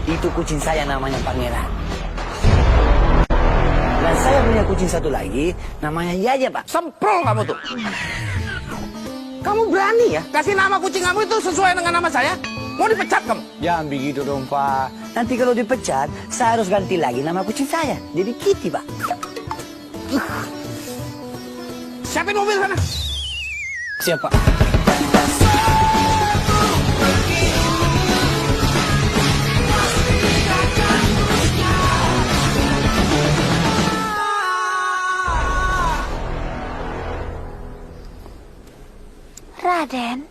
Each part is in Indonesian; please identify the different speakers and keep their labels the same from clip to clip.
Speaker 1: Itu kucing saya namanya Pangeran. Dan saya punya kucing satu lagi, namanya Yaya, Pak.
Speaker 2: Semprol kamu tuh. Kamu berani ya kasih nama kucing kamu itu sesuai dengan nama saya? Mau dipecat kamu?
Speaker 1: Jangan begitu dong, Pak. Nanti kalau dipecat, saya harus ganti lagi nama kucing saya. Jadi Kitty, Pak.
Speaker 2: Siapin mobil sana.
Speaker 1: Siap, Pak.
Speaker 3: Raden,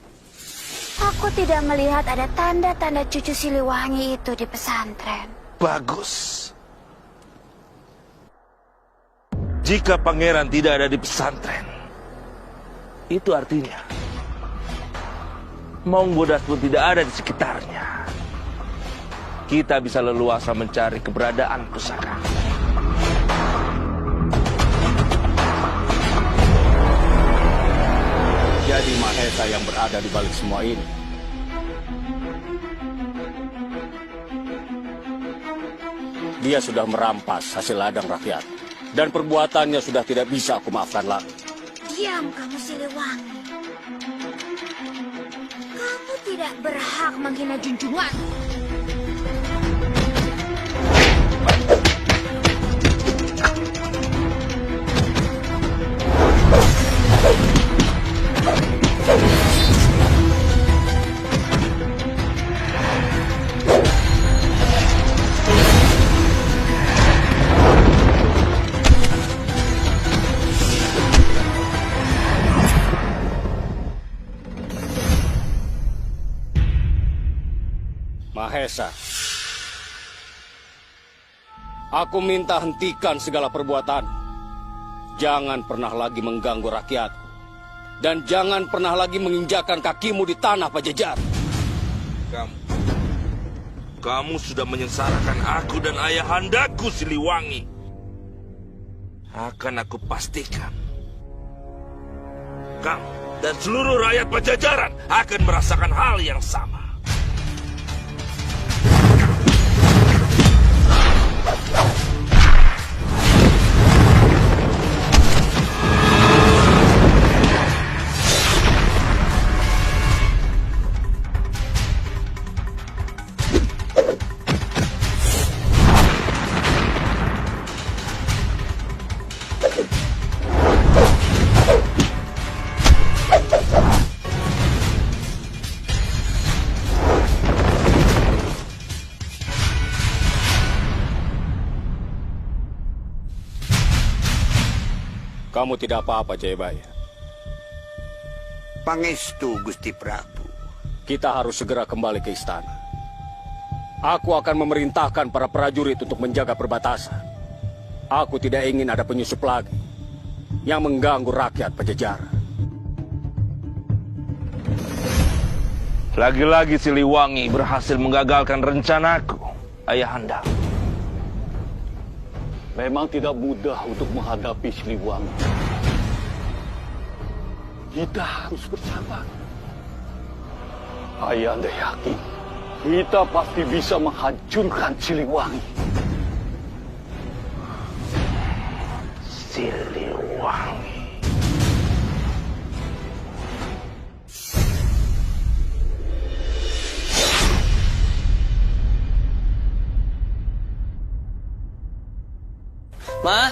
Speaker 3: aku tidak melihat ada tanda-tanda cucu Siliwangi itu di pesantren.
Speaker 4: Bagus. Jika pangeran tidak ada di pesantren, itu artinya Maung Bodas pun tidak ada di sekitarnya. Kita bisa leluasa mencari keberadaan pusaka.
Speaker 5: Jadi Mahesa yang berada di balik semua ini. Dia sudah merampas hasil ladang rakyat. Dan perbuatannya sudah tidak bisa aku maafkan lagi.
Speaker 3: Diam kamu Siliwangi. Kamu tidak berhak menghina junjungan.
Speaker 5: Mahesa, aku minta hentikan segala perbuatan. Jangan pernah lagi mengganggu rakyat. Dan jangan pernah lagi menginjakan kakimu di tanah Pajajaran.
Speaker 4: Kamu sudah menyengsarakan aku dan ayahandaku Siliwangi. Akan aku pastikan kamu dan seluruh rakyat Pajajaran akan merasakan hal yang sama.
Speaker 5: Kamu tidak apa-apa, Jayabaya.
Speaker 6: Pangestu, Gusti Prabu.
Speaker 5: Kita harus segera kembali ke istana. Aku akan memerintahkan para prajurit untuk menjaga perbatasan. Aku tidak ingin ada penyusup lagi yang mengganggu rakyat Pajajaran.
Speaker 4: Lagi-lagi Siliwangi berhasil menggagalkan rencanaku, Ayahanda.
Speaker 5: Memang tidak mudah untuk menghadapi Siliwangi. Kita harus bersabar. Ayahanda yakin kita pasti bisa menghancurkan Siliwangi.
Speaker 4: Siliwangi.
Speaker 7: Ma?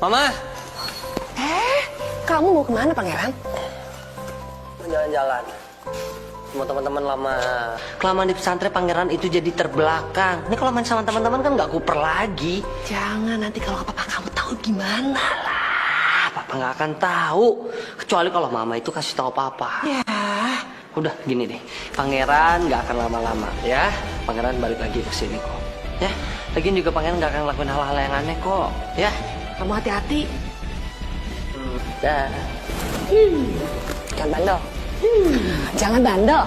Speaker 7: Mama?
Speaker 8: Kamu mau kemana, Pangeran?
Speaker 7: Jalan-jalan sama teman-teman lama. Kelamaan di pesantren Pangeran itu jadi terbelakang. Ini kalau main sama teman-teman kan nggak kuper lagi.
Speaker 8: Jangan, nanti kalau papa kamu tahu gimana lah.
Speaker 7: Papa nggak akan tahu. Kecuali kalau mama itu kasih tahu papa.
Speaker 8: Ya.
Speaker 7: Udah gini deh, Pangeran nggak akan lama-lama ya. Pangeran balik lagi ke sini kok. Ya, lagian juga Pangeran nggak akan ngelakuin hal-hal yang aneh kok. Ya,
Speaker 8: Kamu hati-hati.
Speaker 7: dah.
Speaker 8: Jangan bandel. Jangan bandel.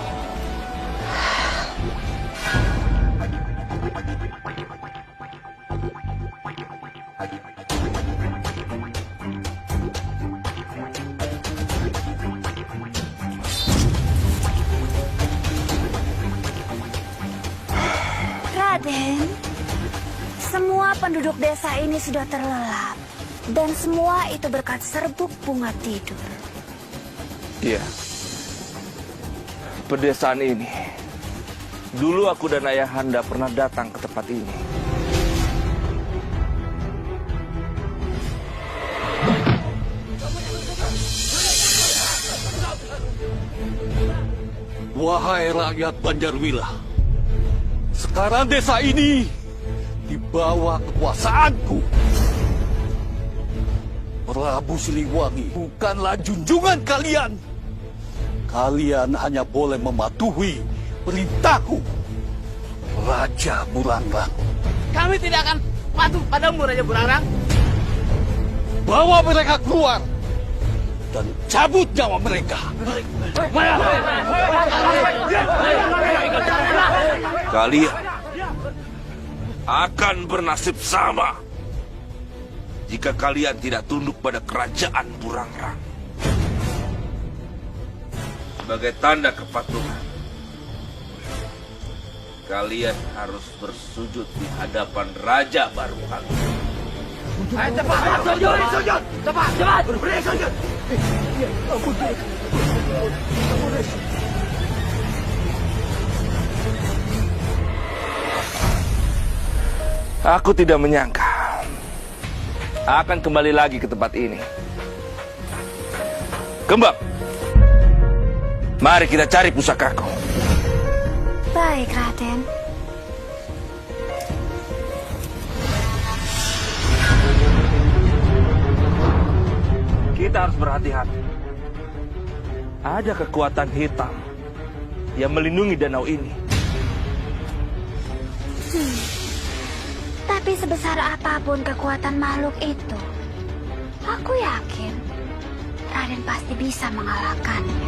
Speaker 3: Raden, semua penduduk desa ini sudah terlelap. Dan semua itu berkat serbuk bunga tidur.
Speaker 4: Iya. Pedesaan ini. Dulu aku dan Ayahanda pernah datang ke tempat ini.
Speaker 5: Wahai rakyat Banjarwilah, sekarang desa ini di bawah kekuasaanku. Prabu Siliwangi bukanlah junjungan kalian. Kalian hanya boleh mematuhi perintahku, Raja Burangrang.
Speaker 2: Kami tidak akan patuh padamu, Raja Burangrang.
Speaker 5: Bawa mereka keluar dan cabut nyawa mereka.
Speaker 4: Kalian akan bernasib sama jika kalian tidak tunduk pada kerajaan Burangrang. Sebagai tanda kepatuhan, kalian harus bersujud di hadapan Raja baru kalian.
Speaker 2: Ayo cepat, sujud. Cepat, beri sujud.
Speaker 4: Aku tidak menyangka akan kembali lagi ke tempat ini. Kembang, mari kita cari pusakaku.
Speaker 3: Baik, Raden.
Speaker 4: Kita harus berhati-hati. Ada kekuatan hitam yang melindungi danau ini.
Speaker 3: Tapi sebesar apapun kekuatan makhluk itu, aku yakin Raden pasti bisa mengalahkannya.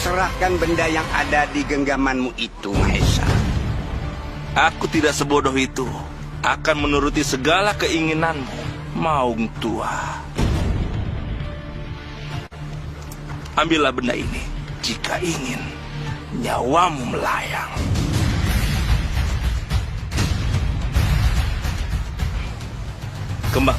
Speaker 6: Serahkan benda yang ada di genggamanmu itu, Mahesa.
Speaker 4: Aku tidak sebodoh itu. Akan menuruti segala keinginanmu, Maung Tua. Ambillah benda ini jika ingin nyawamu melayang. Kembang.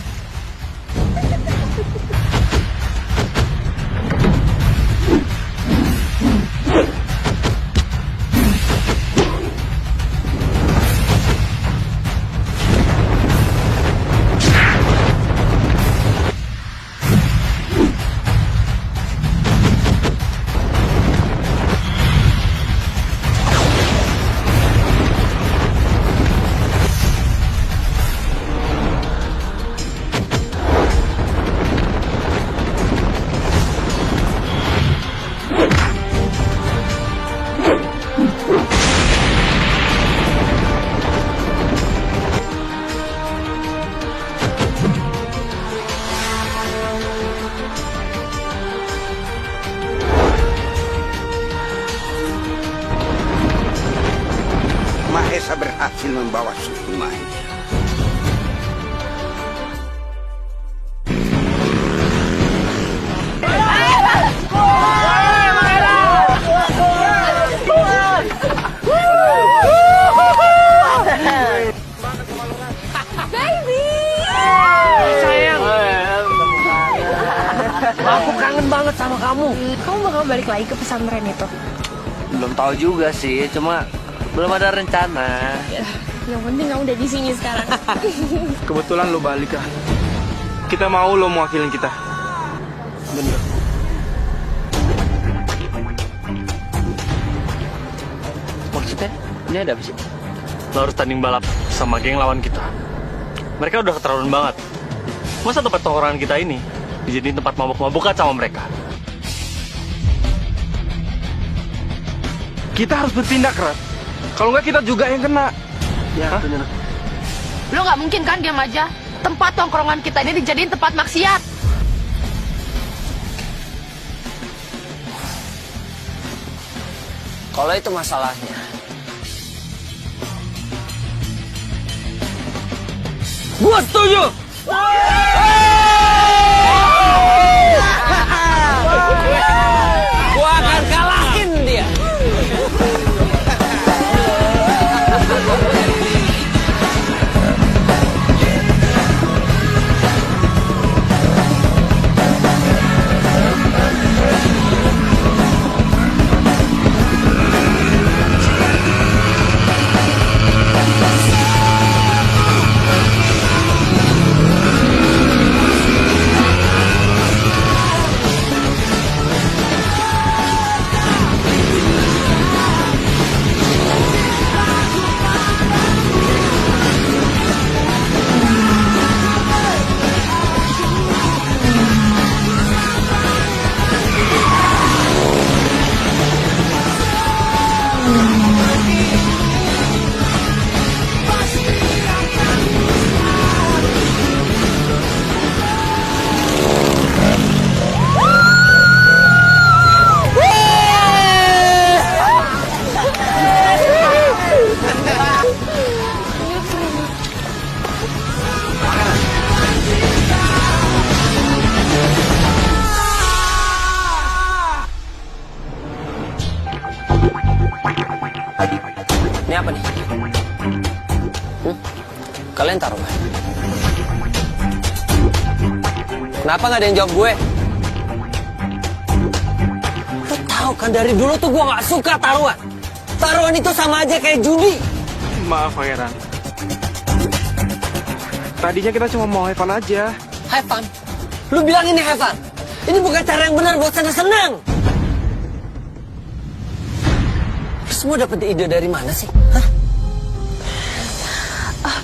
Speaker 6: Mahesa berhasil membawa suku Mahesa.
Speaker 7: Sayang. Aku kangen banget sama kamu.
Speaker 9: Kamu bakal balik lagi ke pesantren itu?
Speaker 7: Belum tahu juga sih, cuma belum ada rencana.
Speaker 9: Yang penting kamu udah di sini sekarang.
Speaker 2: Kebetulan lo balik lah. Kita mau lo mewakilin kita. Bener.
Speaker 7: Maksudnya, ini ada apa sih?
Speaker 10: Lo harus tanding balap sama geng lawan kita. Mereka udah keterlaluan banget. Masa tempat tongkrongan kita ini dijadiin tempat mabuk-mabukan sama mereka?
Speaker 2: Kita harus bertindak, Rat. Kalau nggak kita juga yang kena.
Speaker 7: Ya, bener.
Speaker 9: Lo nggak mungkin kan diam aja? Tempat tongkrongan kita ini dijadiin tempat maksiat.
Speaker 7: Kalau itu masalahnya, gua setuju. Gua akan kalahin dia. Ini apa nih? Kalian taruh nggak? Kenapa nggak ada yang jawab gue? Lo tahu kan dari dulu tuh gue nggak suka taruhan. Taruhan itu sama aja kayak judi.
Speaker 2: Maaf, Pangeran. Tadinya kita cuma mau have fun aja.
Speaker 7: Have fun? Lu bilang ini have fun? Ini bukan cara yang benar buat senang-senang. Semua dapat ide dari mana sih? Hah?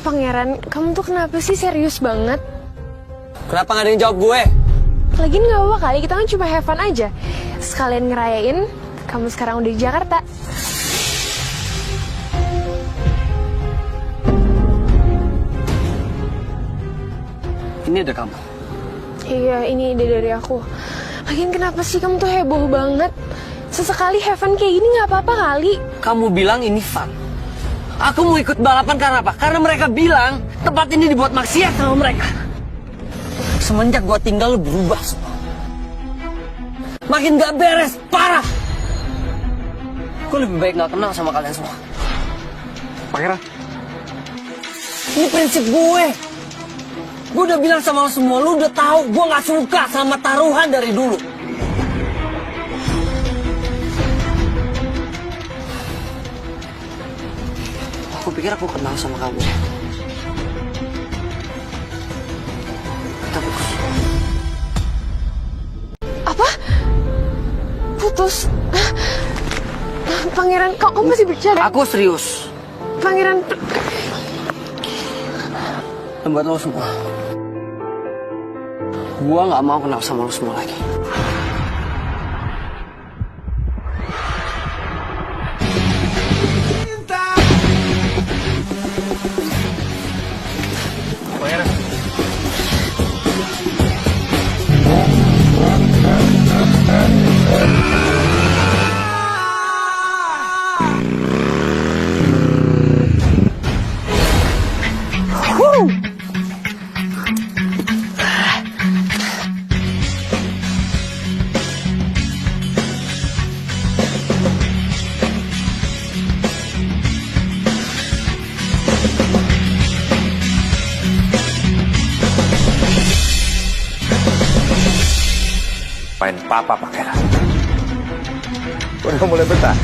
Speaker 9: Pangeran, kamu tuh kenapa sih serius banget?
Speaker 7: Kenapa nggak ada yang jawab gue?
Speaker 9: Lagian nggak apa-apa kali, kita kan cuma have fun aja. Sekalian ngerayain, kamu sekarang udah di Jakarta.
Speaker 7: Ini ada kamu.
Speaker 9: Iya, ini ide dari aku. Lagian kenapa sih kamu tuh heboh banget? Sesekali have fun kayak gini nggak apa-apa kali.
Speaker 7: Kamu bilang ini fun. Aku mau ikut balapan karena apa? Karena mereka bilang tempat ini dibuat maksiat sama mereka. Semenjak gua tinggal lu berubah semua. Makin gak beres, parah. Gue lebih baik gak kenal sama kalian semua.
Speaker 2: Pangeran.
Speaker 7: Ini prinsip gue. Gue udah bilang sama lo semua, lu udah tahu gue gak suka sama taruhan dari dulu. Aku pikir aku kenal sama kamu. Kita putus.
Speaker 9: Apa? Putus? Pangeran, kok kamu masih bercanda?
Speaker 7: Aku serius.
Speaker 9: Pangeran,
Speaker 7: Dan buat lo semua, gua nggak mau kenal sama lo semua lagi.
Speaker 4: Main papa pangeran. Udah mulai betah.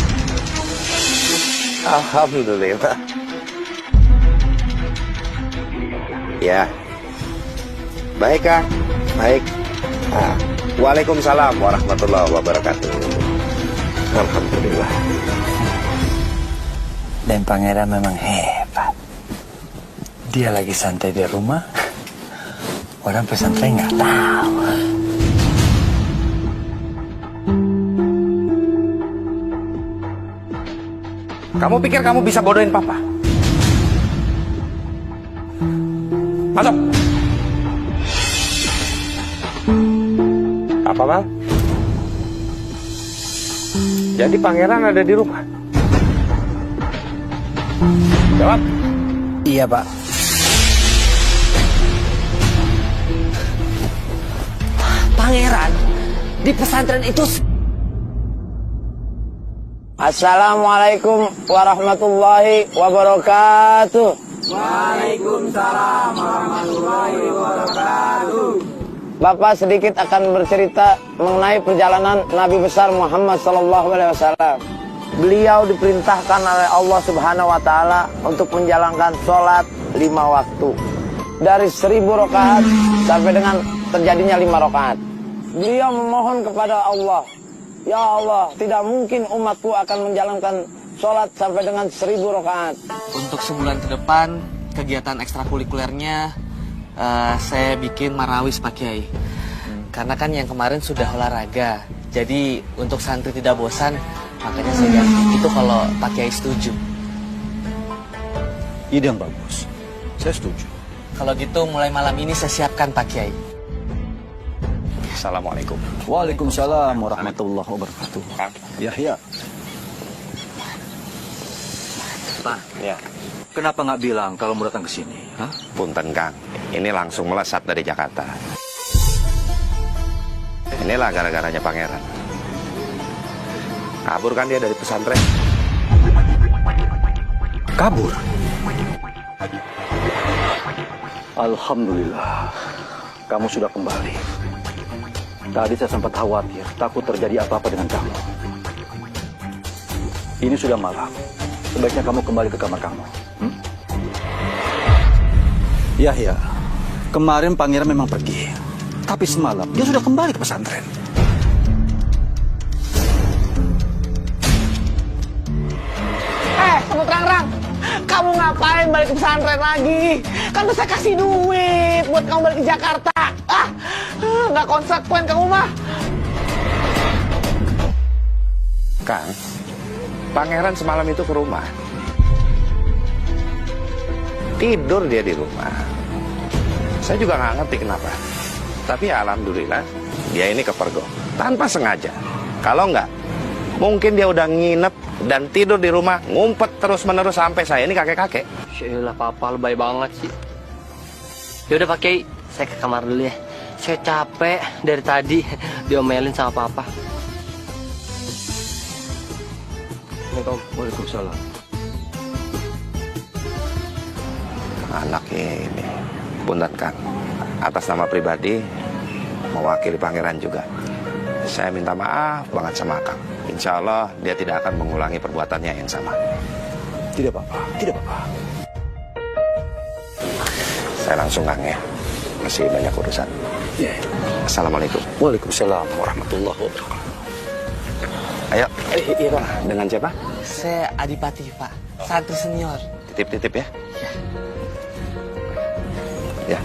Speaker 4: Alhamdulillah. Ya. Baik, Kang. Baik. Nah, Waalaikumsalam warahmatullahi wabarakatuh. Alhamdulillah.
Speaker 1: Dan pangeran memang hebat. Dia lagi santai di rumah. Orang pesantren nggak tahu.
Speaker 2: Kamu pikir kamu bisa bodohin papa? Masuk.
Speaker 4: Apa, Bang? Jadi pangeran ada di rumah? Jawab.
Speaker 1: Iya, Pak.
Speaker 7: Pangeran di pesantren itu.
Speaker 1: Assalamualaikum warahmatullahi wabarakatuh. Bapak sedikit akan bercerita mengenai perjalanan Nabi besar Muhammad SAW. Beliau diperintahkan oleh Allah Subhanahu wa Ta'ala untuk menjalankan sholat 5 waktu. Dari 1000 rakaat sampai dengan terjadinya 5 rakaat. Beliau memohon kepada Allah, ya Allah, tidak mungkin umatku akan menjalankan sholat sampai dengan 1000 rakaat.
Speaker 11: Untuk sebulan ke depan, kegiatan ekstrakurikulernya saya bikin marawis Pak Kiai. Karena kan yang kemarin sudah olahraga, jadi untuk santri tidak bosan, makanya saya ganti. Itu kalau Pak Kiai setuju.
Speaker 5: Ide yang bagus. Saya setuju.
Speaker 11: Kalau gitu mulai malam ini saya siapkan Pak Kiai.
Speaker 4: Assalamualaikum.
Speaker 5: Waalaikumsalam warahmatullahi wabarakatuh. Yahya.
Speaker 10: Pak,
Speaker 4: Ya.
Speaker 5: Kenapa nggak bilang kalau mau datang ke sini? Hah?
Speaker 4: Punten, Kang. Ini langsung melesat dari Jakarta. Inilah gara-garanya pangeran. Kabur kan dia dari pesantren.
Speaker 5: Kabur. Alhamdulillah, kamu sudah kembali. Tadi saya sempat khawatir, takut terjadi apa-apa dengan kamu. Ini sudah malam. Sebaiknya kamu kembali ke kamar kamu. Yahya, kemarin pangeran memang pergi. Tapi semalam dia sudah kembali ke pesantren.
Speaker 2: Kamu terang-terang. Kamu ngapain balik ke pesantren lagi? Kan udah saya kasih duit buat kamu balik ke Jakarta. Nggak konsekuen kamu mah.
Speaker 4: Kang, pangeran semalam itu ke rumah. Tidur dia di rumah. Saya juga nggak ngerti kenapa. Tapi ya alhamdulillah, dia ini kepergok. Tanpa sengaja. Kalau nggak, mungkin dia udah nginep dan tidur di rumah, ngumpet terus-menerus sampai saya ini kakek-kakek.
Speaker 7: Yaelah papa lebay banget sih. Yaudah Pak Kiai, saya ke kamar dulu ya. Saya capek dari tadi diomelin sama papa.
Speaker 5: Waalaikumsalam.
Speaker 4: Anak ini, punten Kang. Atas nama pribadi, mewakili pangeran juga. Saya minta maaf banget sama Kang. Insya Allah dia tidak akan mengulangi perbuatannya yang sama.
Speaker 5: Tidak apa-apa, tidak apa-apa.
Speaker 4: Saya langsung Kang ya. Masih banyak urusan.
Speaker 5: Ya.
Speaker 4: Assalamualaikum.
Speaker 5: Waalaikumsalam warahmatullahi wabarakatuh.
Speaker 4: Ayo, Ira. Dengan siapa?
Speaker 11: Saya Adipati Pak, santri senior.
Speaker 4: Titip-titip ya. Ya.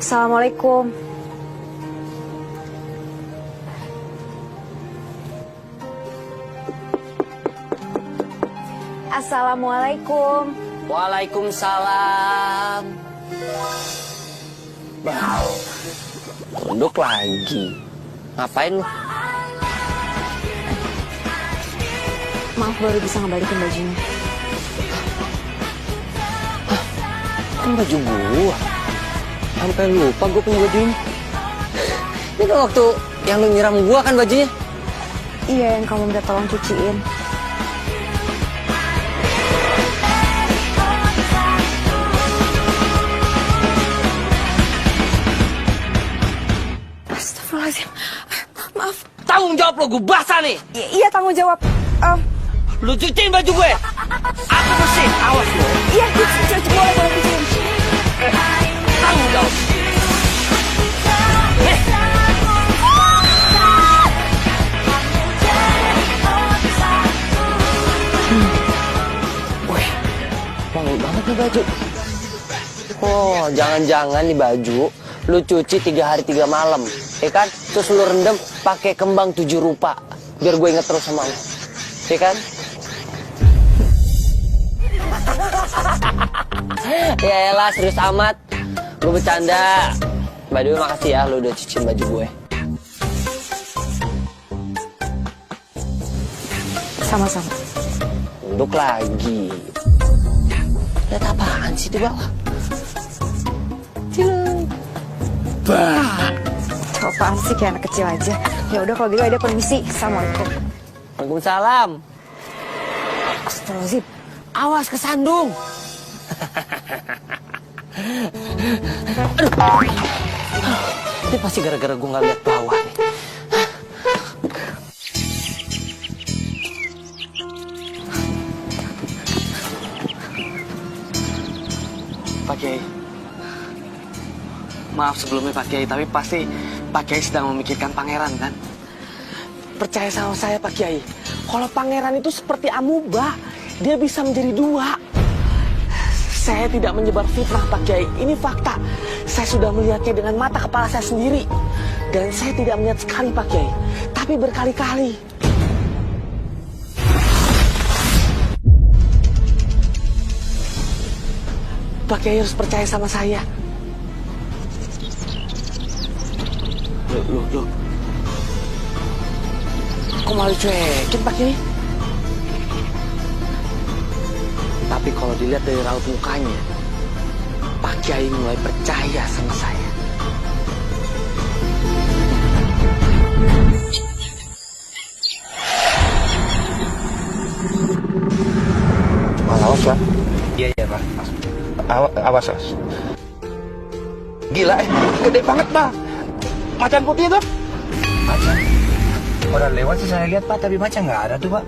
Speaker 3: Assalamualaikum. Assalamualaikum.
Speaker 7: Waalaikumsalam.
Speaker 11: Tunduk lagi.
Speaker 7: Ngapain lu?
Speaker 3: Maaf baru bisa ngembalikin bajunya.
Speaker 7: Kan baju gua. Sampai lupa gua punya baju ini. Ini kan waktu yang lu nyiram gua kan bajunya.
Speaker 3: Iya, yang kamu minta tolong cuciin. Astagfirullahaladzim. Maaf.
Speaker 7: Tanggung jawab lo, gua basah nih.
Speaker 3: Iya, tanggung jawab.
Speaker 7: Lu cuciin baju gue. Aku bersih, awas lo.
Speaker 3: Iya, boleh cuciin.
Speaker 7: Tanggung jawab.
Speaker 2: Wih, wangi banget nih baju. Oh, jangan-jangan nih baju lu cuci 3 hari 3 malam, ya kan? Terus lu rendam pakai kembang 7 rupa, biar gue inget terus sama lu, ya kan? Ya elah, serius amat. Gue bercanda. By the way, makasih ya lu udah cuciin baju gue.
Speaker 3: Sama-sama.
Speaker 2: Duduk lagi. Lihat apaan sih di bawah?
Speaker 3: Apaan sih kayak anak kecil aja. Ya udah kalau gitu ada permisi. Assalamualaikum.
Speaker 2: Waalaikumsalam.
Speaker 3: Astagfirullahaladzim.
Speaker 2: Awas kesandung. Ini pasti gara-gara gue nggak lihat bawah nih.
Speaker 11: Pak Kiai. Maaf sebelumnya Pak Kiai, tapi pasti Pak Kiai sedang memikirkan pangeran kan?
Speaker 2: Percaya sama saya Pak Kiai. Kalau pangeran itu seperti amuba, dia bisa menjadi 2. Saya tidak menyebar fitnah Pak Kiai. Ini fakta. Saya sudah melihatnya dengan mata kepala saya sendiri. Dan saya tidak melihat sekali Pak Kiai, tapi berkali-kali. Pak Kiai harus percaya sama saya. Loh. Kok malah cuekin Pak Kiai? Tapi kalau dilihat dari raut mukanya, Pak Kiai mulai percaya sama saya.
Speaker 4: Awas ya. Iya Pak. Awas. Gila gede banget Pak. Macan putih itu.
Speaker 1: Macan? Orang lewat sih saya lihat Pak, tapi macan nggak ada tuh Pak.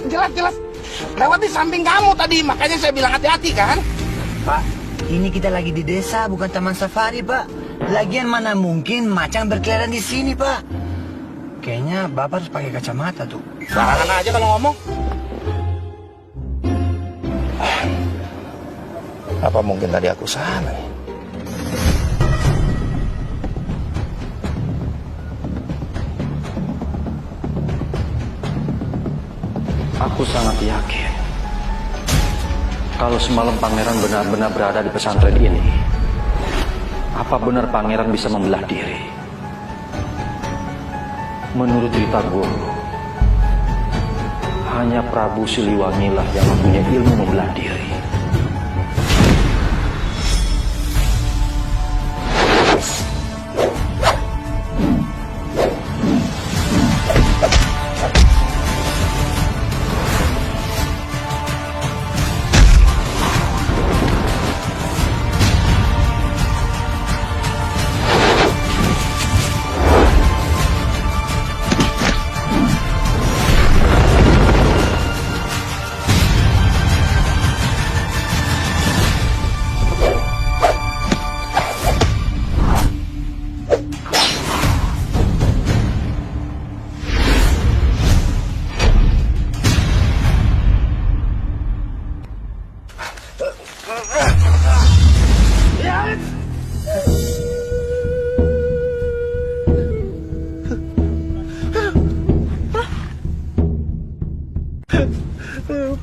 Speaker 4: Jelas. Lewat di samping kamu tadi, makanya saya bilang hati-hati kan.
Speaker 1: Pak, ini kita lagi di desa, bukan taman safari Pak. Lagian mana mungkin macan berkeliaran di sini Pak. Kayaknya Bapak harus pakai kacamata tuh.
Speaker 4: Barangan aja kalau ngomong. Apa mungkin tadi aku salah ya?
Speaker 5: Aku sangat yakin kalau semalam pangeran benar-benar berada di pesantren ini. Apa benar pangeran bisa membelah diri? Menurut cerita guru, hanya Prabu Siliwangi lah yang mempunyai ilmu membelah diri.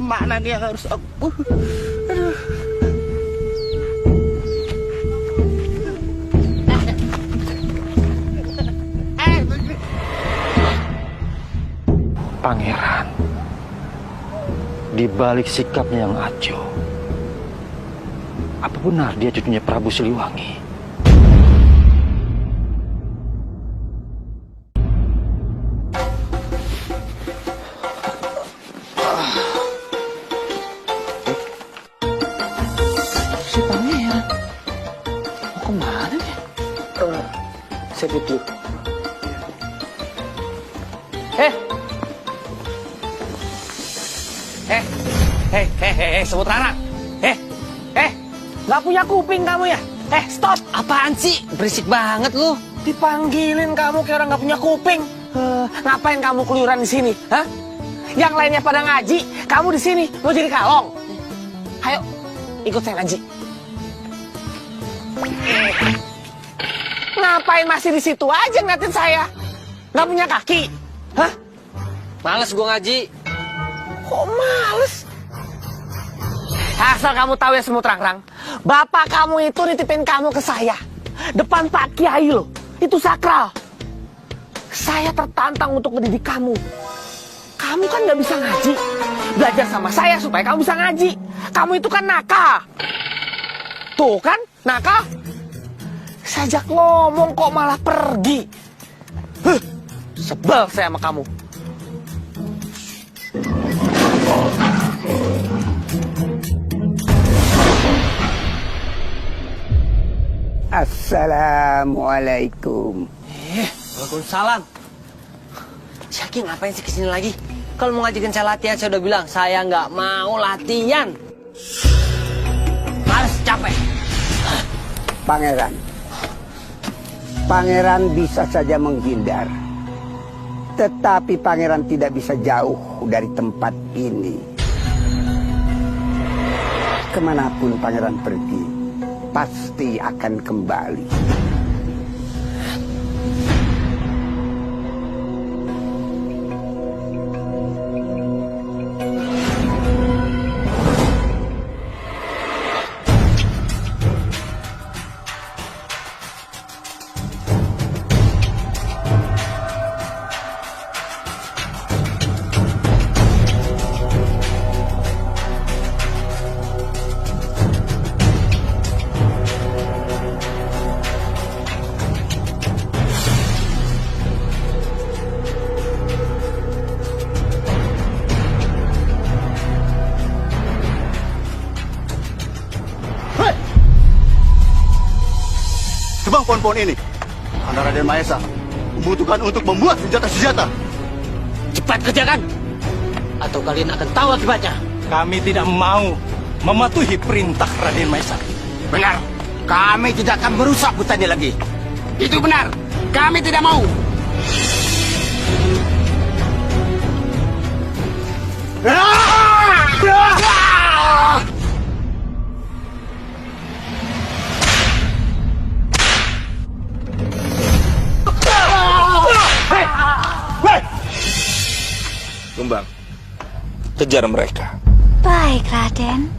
Speaker 2: Mana nih yang harus aku? Aduh.
Speaker 5: Pangeran,
Speaker 12: di balik sikapnya yang acuh, apa benar dia cucunya Prabu Siliwangi?
Speaker 2: Si Pangeran mau kemana dia? Saya duduk.
Speaker 7: Semut Rara.
Speaker 2: Nggak punya kuping kamu ya? Stop!
Speaker 7: Apaan sih? Berisik banget lu.
Speaker 2: Dipanggilin kamu kayak orang nggak punya kuping. Ngapain kamu keluyuran di sini? Hah? Yang lainnya pada ngaji, kamu di sini mau jadi kalong. Ayo, ikut saya ngaji. Ngapain masih di situ aja ngeliatin saya? Nggak punya kaki? Hah?
Speaker 7: Males gua ngaji.
Speaker 2: Kok males? Asal kamu tahu ya Semut Rangrang, bapak kamu itu nitipin kamu ke saya. Depan Pak Kiai loh, itu sakral. Saya tertantang untuk mendidik kamu. Kamu kan nggak bisa ngaji. Belajar sama saya supaya kamu bisa ngaji. Kamu itu kan nakal. Tuh kan, nakal. Saya ajak ngomong kok malah pergi. Sebel saya sama kamu.
Speaker 6: Assalamualaikum.
Speaker 7: Waalaikumsalam. Si Aki ngapain sih kesini lagi? Kalau mau ngajakin saya latihan, saya udah bilang saya nggak mau latihan. Males, capek.
Speaker 6: Pangeran bisa saja menghindar, tetapi pangeran tidak bisa jauh dari tempat ini. Kemanapun pangeran pergi, pasti akan kembali.
Speaker 13: Tebang pohon-pohon ini. Anda Raden Mahesa membutuhkan untuk membuat senjata-senjata.
Speaker 7: Cepat kerjakan, atau kalian akan tahu akibatnya.
Speaker 5: Kami tidak mau mematuhi perintah Raden Mahesa.
Speaker 6: Benar, kami tidak akan merusak hutan ini lagi. Itu benar, kami tidak mau.
Speaker 4: Kembang, kejar mereka.
Speaker 3: Baik, Raden.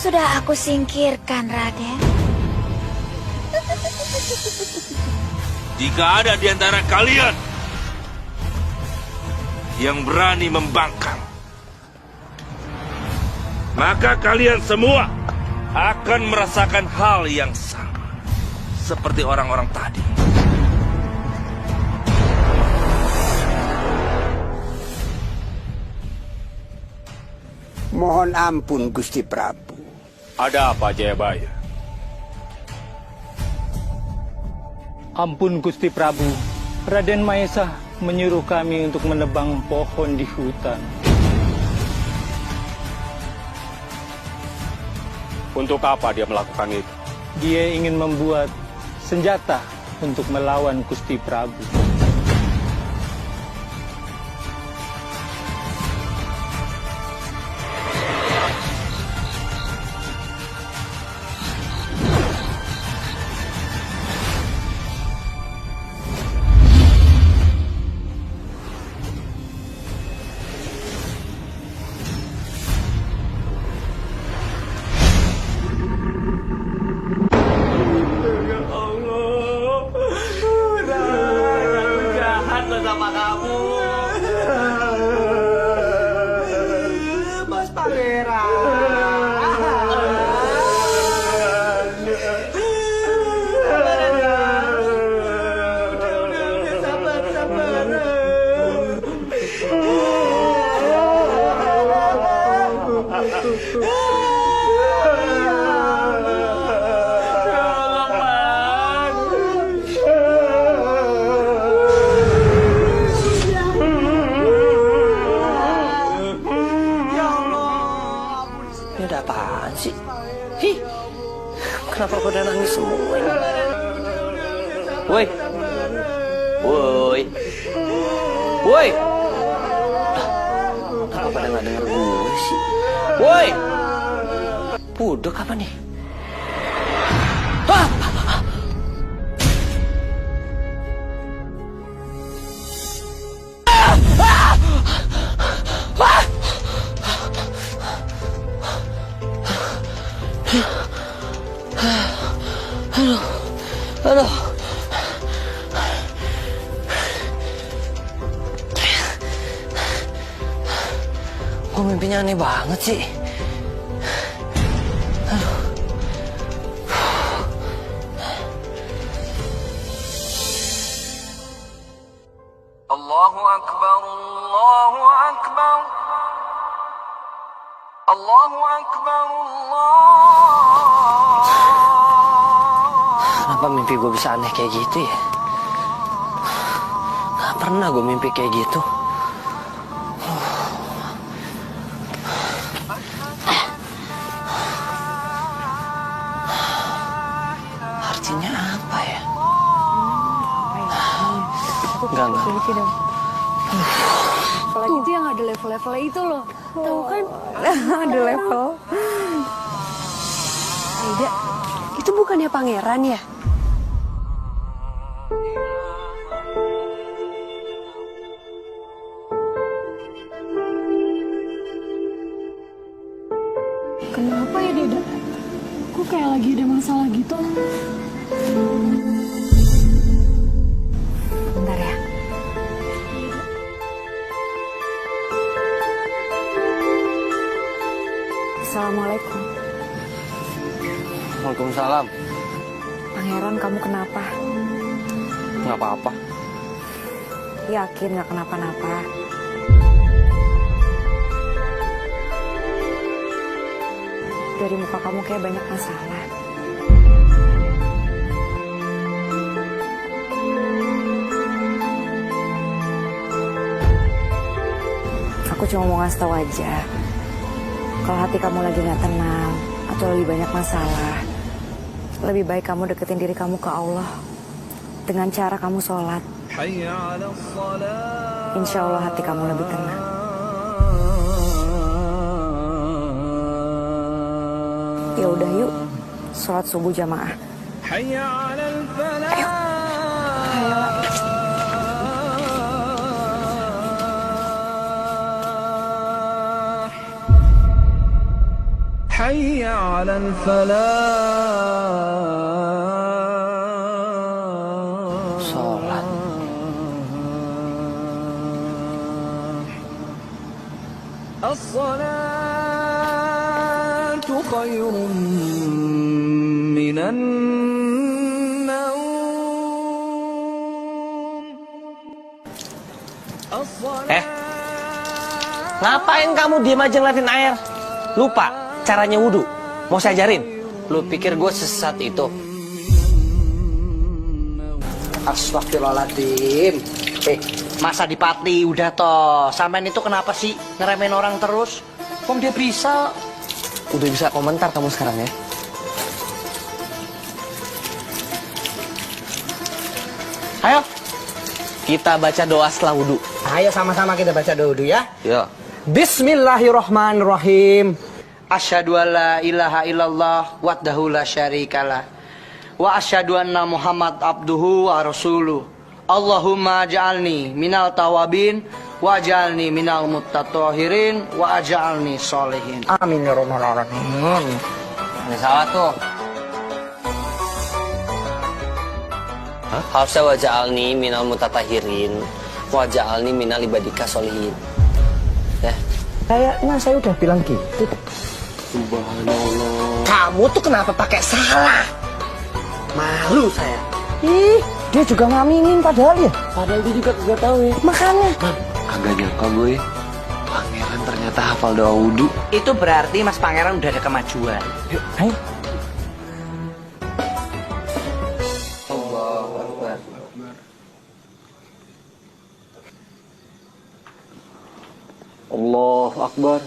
Speaker 3: Sudah aku singkirkan, Raden.
Speaker 14: Jika ada di antara kalian yang berani membangkang, maka kalian semua akan merasakan hal yang sama seperti orang-orang tadi.
Speaker 6: Mohon ampun, Gusti Prabu.
Speaker 5: Ada apa, Jayabaya?
Speaker 12: Ampun Gusti Prabu, Raden Mahesa menyuruh kami untuk menebang pohon di hutan.
Speaker 5: Untuk apa dia melakukan itu?
Speaker 12: Dia ingin membuat senjata untuk melawan Gusti Prabu.
Speaker 7: Kenapa pada nangis semua ini? Woi. Woi. Woi. Kenapa pada nggak denger gue sih? Woi. Budek apa nih? Ah! Aduh. Kok mimpinya aneh banget sih? Aduh.
Speaker 15: Allahu Akbar, Allahu Akbar. Allahu Akbar,
Speaker 7: Kenapa mimpi gue bisa aneh kayak gitu ya? Gak pernah gue mimpi kayak gitu. Artinya apa ya? Enggak.
Speaker 16: Apalagi itu yang ada level-levelnya itu loh. Tahu kan? Ada level. Aida, itu bukannya pangeran ya?
Speaker 9: Kenapa ya, Deda? Kok kayak lagi ada masalah gitu?
Speaker 16: Bentar ya. Assalamualaikum.
Speaker 7: Waalaikumsalam.
Speaker 16: Pangeran, kamu kenapa?
Speaker 7: Nggak apa-apa.
Speaker 16: Yakin nggak kenapa-napa? Dari muka kamu kayak banyak masalah. Aku cuma mau ngasih tahu aja, kalau hati kamu lagi nggak tenang atau lebih banyak masalah, lebih baik kamu deketin diri kamu ke Allah dengan cara kamu sholat. Insya Allah hati kamu lebih tenang. Ya udah yuk, sholat subuh jamaah. Ayo.
Speaker 15: حي على الفلاح.
Speaker 7: Sholat.
Speaker 15: الصلاة خير من النوم.
Speaker 2: Ngapain kamu diem aja ngeliatin air? Lupa caranya wudhu. Mau saya ajarin?
Speaker 7: Lu pikir gue sesat itu?
Speaker 6: Astagfirullahaladzim.
Speaker 7: Masa Dipati udah toh. Sampean itu kenapa sih ngeremehin orang terus? Kok dia bisa?
Speaker 2: Udah bisa komentar kamu sekarang ya? Ayo, kita baca doa setelah wudhu.
Speaker 6: Ayo sama-sama kita baca doa dulu ya.
Speaker 7: Ya.
Speaker 6: Bismillahirrahmanirrahim.
Speaker 7: Asyhadu an la ilaha illallah wahdahu la syarikalah wa asyhadu anna Muhammad abduhu wa rasuluh. Allahumma ja'alni minal tawabin wa ja'alni minal muttatahirin wa aj'alni sholihin.
Speaker 6: Amin ya rabbal alamin.
Speaker 7: Ini salah tuh. Harusnya wa ja'alni minal muttatahirin wa ja'alni minal ibadika sholihin. Ya.
Speaker 6: Kayaknya saya udah bilang gitu.
Speaker 2: Subhanallah. Kamu tuh kenapa pakai salah? Malu saya.
Speaker 6: Ih, dia juga ngaminin padahal ya.
Speaker 2: Padahal dia juga gak tahu ya.
Speaker 6: Makanya.
Speaker 11: Agak nyangka gue. Pangeran ternyata hafal doa wudhu.
Speaker 7: Itu berarti Mas Pangeran udah ada kemajuan.
Speaker 6: Yuk, ayo.
Speaker 7: Allahu Akbar.
Speaker 2: Allahu Akbar.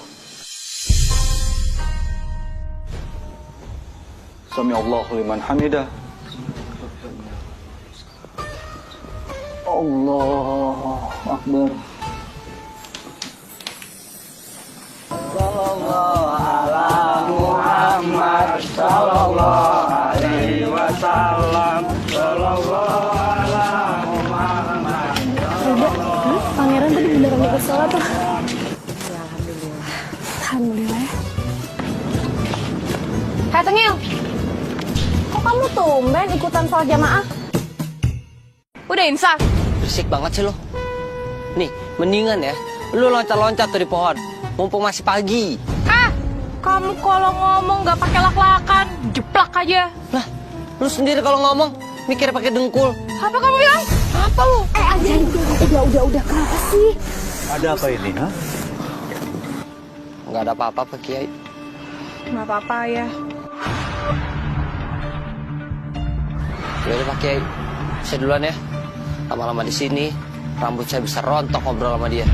Speaker 17: Sami Allahu liman hamidah. Allahu Akbar.
Speaker 15: Sallallahu ala Muhammad sallallahu alaihi wasallam. Sallallahu ala Muhammad.
Speaker 9: Pangeran tadi beneran ikut sholat tuh.
Speaker 16: Ya, alhamdulillah.
Speaker 9: Alhamdulillah ya. Hai Tengil, kok kamu tumben ikutan sholat jamaah? Udah insaf?
Speaker 7: Berisik banget sih lo. Nih, mendingan ya, lu loncat-loncat dari pohon, mumpung masih pagi.
Speaker 9: Ah, kamu kalau ngomong nggak pakai lak-lakan, jeplak aja.
Speaker 7: Lah, lu sendiri kalau ngomong mikir pakai dengkul.
Speaker 9: Apa kamu bilang? Apa lu? Ajaib. Udah, kenapa sih?
Speaker 17: Ada apa ini, ha?
Speaker 7: Nggak ada apa-apa, Pak Kiai.
Speaker 9: Nggak apa-apa ya.
Speaker 7: Udah Pak Kiai, saya duluan ya. Lama-lama di sini, rambut saya bisa rontok ngobrol sama dia.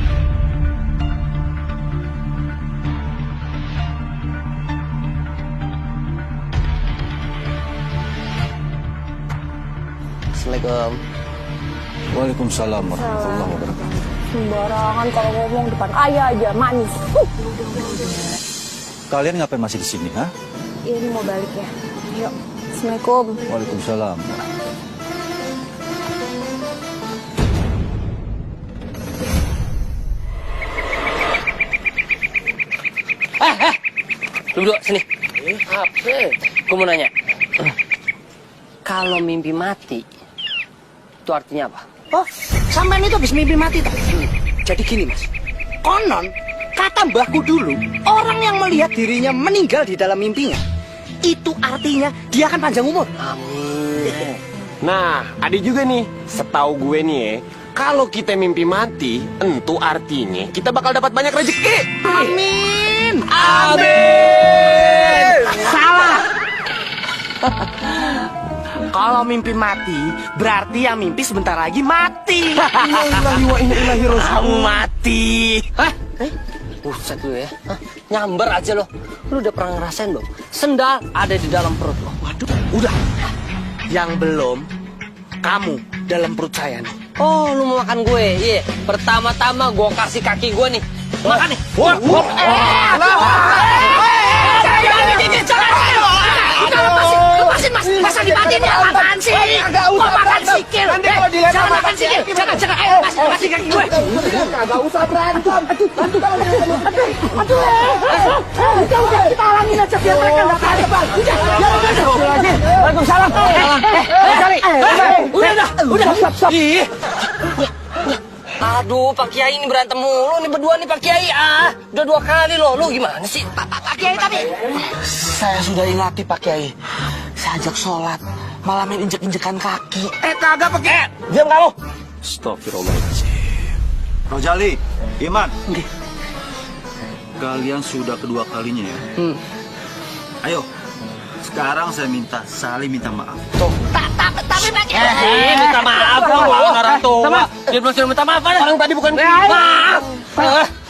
Speaker 7: Assalamualaikum.
Speaker 17: Waalaikumsalam warahmatullahi wabarakatuh.
Speaker 9: Sembarangan kalau ngomong depan ayah aja manis.
Speaker 17: Kalian ngapain masih di sini, ha?
Speaker 9: Ini mau balik ya. Yuk. Assalamualaikum.
Speaker 17: Waalaikumsalam.
Speaker 7: Lu berdua sini. Apa? Gue mau nanya. Kalau mimpi mati, itu artinya apa?
Speaker 18: Oh, sampean itu habis mimpi mati tak? Jadi gini mas, konon kata mbahku dulu, orang yang melihat dirinya meninggal di dalam mimpinya, itu artinya dia akan panjang umur.
Speaker 2: Amin. Nah, ada juga nih, setahu gue nih ya, kalau kita mimpi mati, entu artinya kita bakal dapat banyak rezeki.
Speaker 18: Amin.
Speaker 2: Amin.
Speaker 18: Salah. Kalau mimpi mati, berarti yang mimpi sebentar lagi mati.
Speaker 2: Innalillahi wa inna ilaihi raji'un.
Speaker 18: Mati.
Speaker 7: Hah? Buset lu ya. Hah? Nyamber aja lo. Lu udah pernah ngerasain belum? Sendal ada di dalam perut lo.
Speaker 18: Waduh, udah. Yang belum, kamu dalam perut saya nih.
Speaker 7: Oh, lu mau makan gue? Iya. Pertama-tama gue kasih kaki gue nih. Makan nih.
Speaker 18: Lepasin mas, masa dimatiin ya? Apaan sih? Kok makan sikil? Jangan makan sikil, jangan, lepasin kaki gue.
Speaker 15: Kagak usah berantem. Aduh, kita halangin aja biar mereka nggak tahan depan.
Speaker 7: Waalaikumsalam. Udah. Ih. Aduh, Pak Kiai ini berantem mulu nih berdua nih Pak Kiai. Udah 2 kali loh. Lu gimana sih?
Speaker 18: Pak Kiai tapi saya sudah ingati Pak Kiai. Saya ajak sholat, malah main injek-injekan kaki. Kagak Pak Kiai.
Speaker 2: Diam kamu.
Speaker 17: Astagfirullahaladzim. Rojali, Iman. Kalian sudah kedua kalinya ya. Ayo, sekarang saya minta saling minta maaf.
Speaker 18: Tuh. Tapi Pak Kiai.
Speaker 7: Minta maaf dong, orang tua. Dia belum suruh minta maaf. Orang tadi bukan maaf.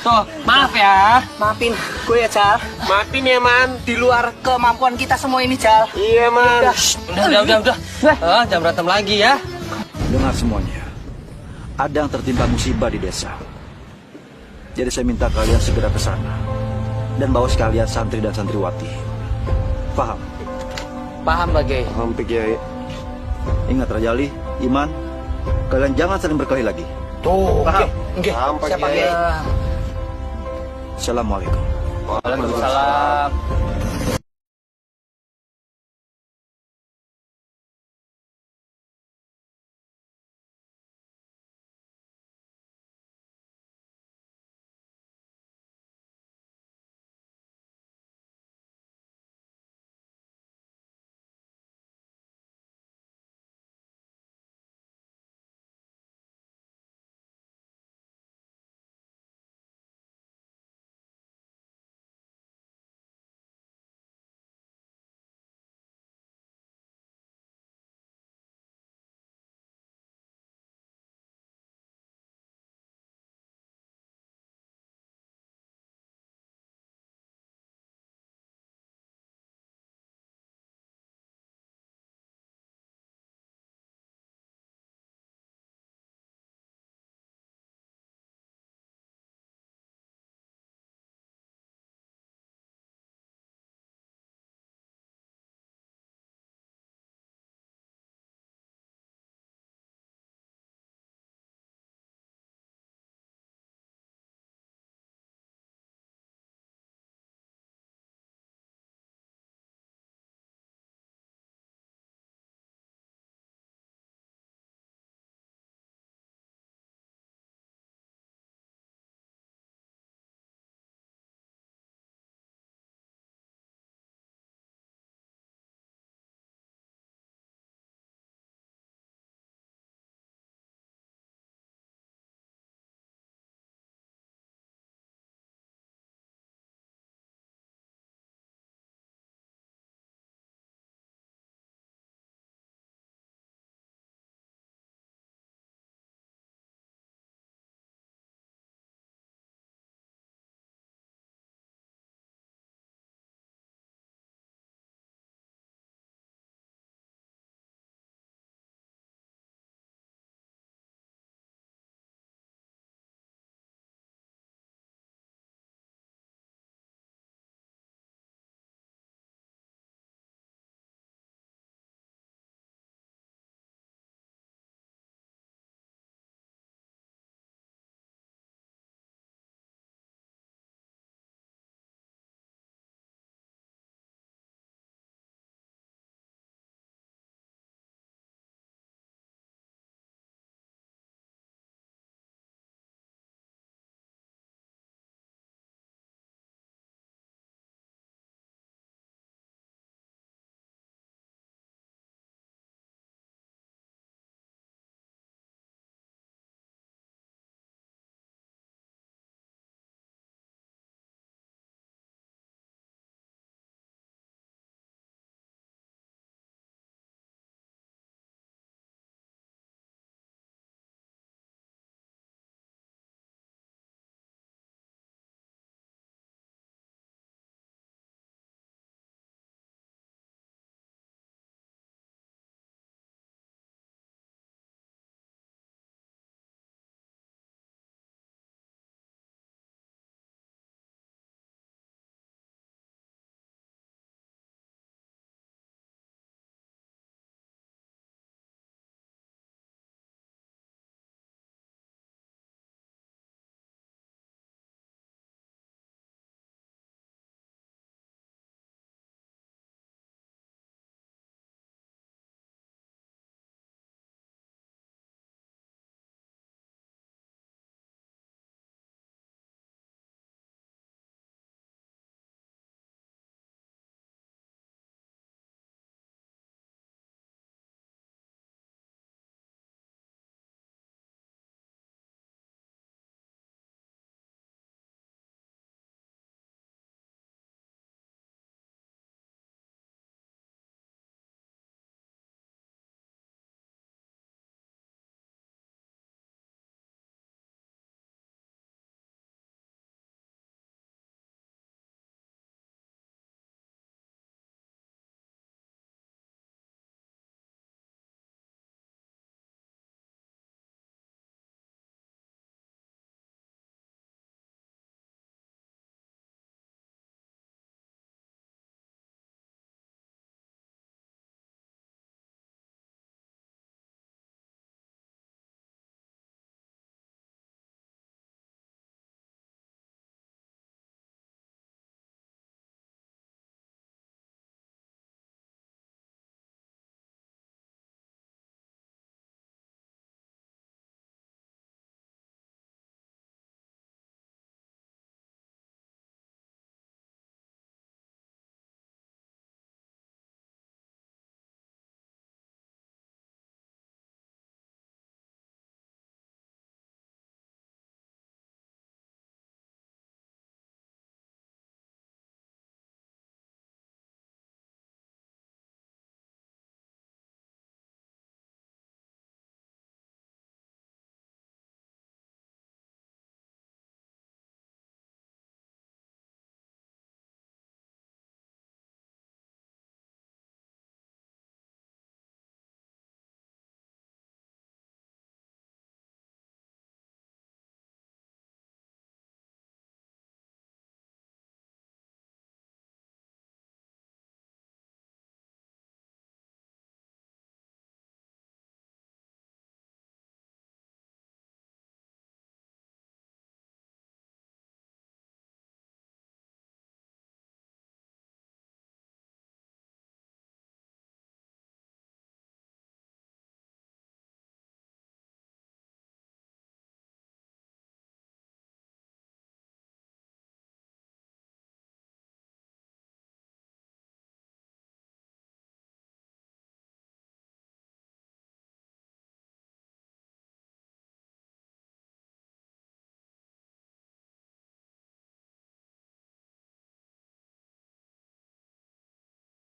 Speaker 7: Tuh, maaf ya.
Speaker 18: Maafin gue ya, Cal.
Speaker 2: Maafin ya, Man.
Speaker 18: Di luar kemampuan kita semua ini, Cal.
Speaker 2: Iya, Man.
Speaker 7: Udah. Jangan berantem lagi ya.
Speaker 17: Dengar semuanya. Ada yang tertimpa musibah di desa. Jadi saya minta kalian segera ke sana dan bawa sekalian santri dan santriwati. Paham?
Speaker 7: Paham, Pak Kiai.
Speaker 17: Paham, Pak Kiai. Ingat Rajali, Iman, kalian jangan saling berkelahi lagi.
Speaker 2: Tuh,
Speaker 17: paham?
Speaker 18: Oke. Siapa Kiai?
Speaker 17: Assalamualaikum.
Speaker 7: Waalaikumsalam.